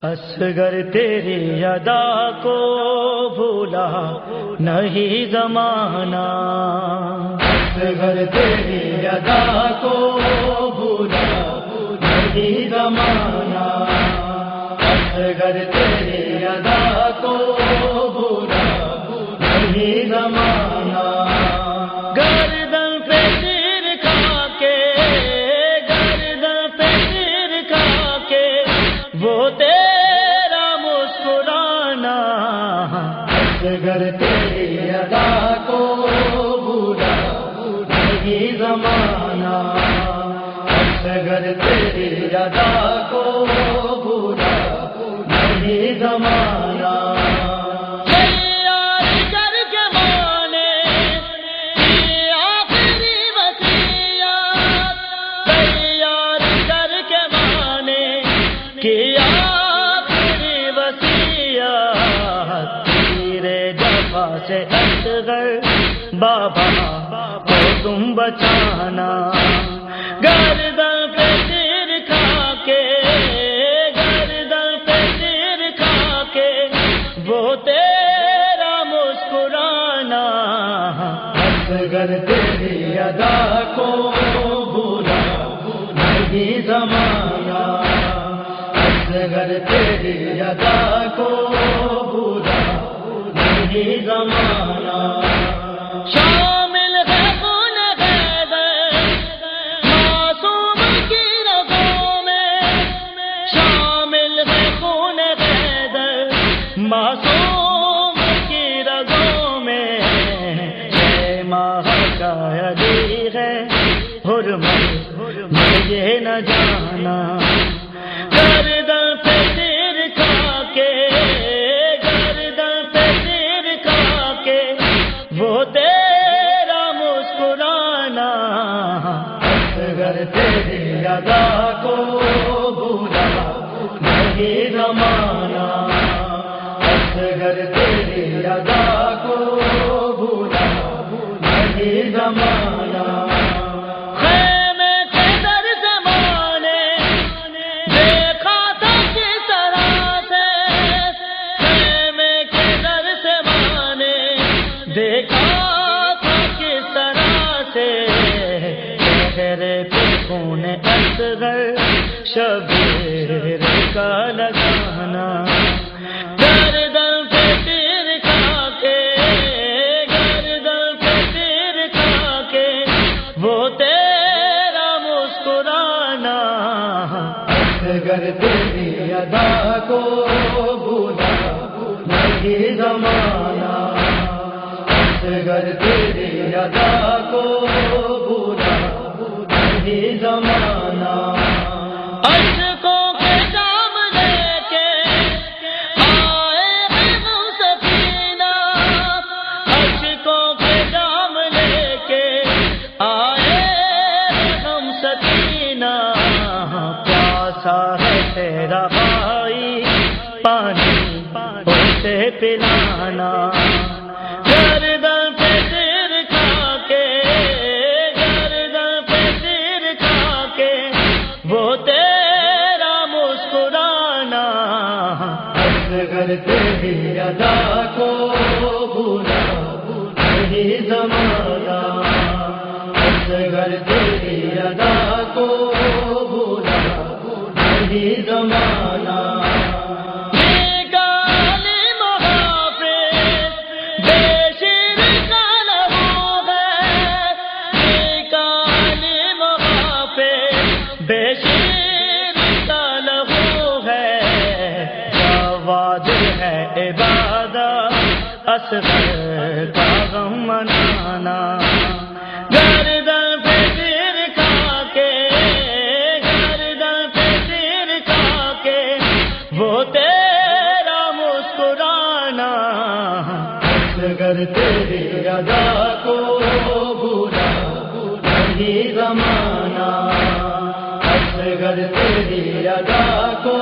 اصغر تیری ادا کو بھولا نہیں زمانہ، اصغر تیری ادا کو بھولا نہیں زمانہ، اصغر تیری ادا کو بھولا نہیں زمانہ، گردن پہ تیر کھا کے، گردن پہ تیر کھا کے وہ تیرا مسکرانا، اصغر تیری ادا کو بھولا نہیں زمانہ، اصغر تیری ادا کو بھولا نہیں زمانہ، تیار کر کے مانے کی آخری وصیت، تیار کر کے مانے کی آخری وصیت، تیرے جفا سے اصغر بابا کو تم بچانا، گردن پہ تیر کھا کے، گردن پہ تیر کھا کے وہ تیرا مسکرانا، اصغر تیری ادا کو بھولا نہیں زمانہ، اصغر تیری ادا کو بھولا نہیں زمانہ، شامل ہے خون حیدر معصوم کی رگوں میں، شامل ہے خون حیدر معصوم کی رگوں میں، اے ماہ کا علی ہے حرمت مجھے نہ جانا، گردن پہ تیر کھا کے، گردن پہ تیر کھا کے وہ تیرا مسکرانا، اصغر تیری ادا کو بھولا نہیں زمانہ، اصغر تیری ادا کو بھولا نہیں زمانہ، خیمے کے در زمانے دیکھا تھا کس طرح سے، خیمے کے در زمانے دیکھا تھا کس طرح سے، چہرے پہ خون اصغر شبیر کا لگانا، گردن پہ تیر کھا کے، گردن پہ تیر کھا کے وہ تیرا مسکرانا، اصغر تیری ادا کو بھولا نہیں زمانہ، اصغر تیری ادا کو بھولا نہیں زمانہ، اشکوں کے جام لے کے آئے ہیں ہم سفینہ، اشکوں کے جام لے کے آئے ہیں ہم سفینہ، پیاسا ہے تیرا بھائی پانی اسے پلانا، گردن پہ تیر کھا کے، گردن پہ تیر کھا کے وہ تیرا مسکرانا، اصغر تیری ادا کو بھولا نہیں زمانہ، اصغر تیری ادا کو بھولا نہیں زمانہ، بے شیر کا لہو ہے، جواد ہے عبادت اصغر کا غم منانا، گردن پہ تیر کھا کے، گردن پہ تیر کھا کے وہ تیرا مسکرانا، اصغر تیری ادا کو بھولا نہیں زمانہ، اصغر تیری ادا کو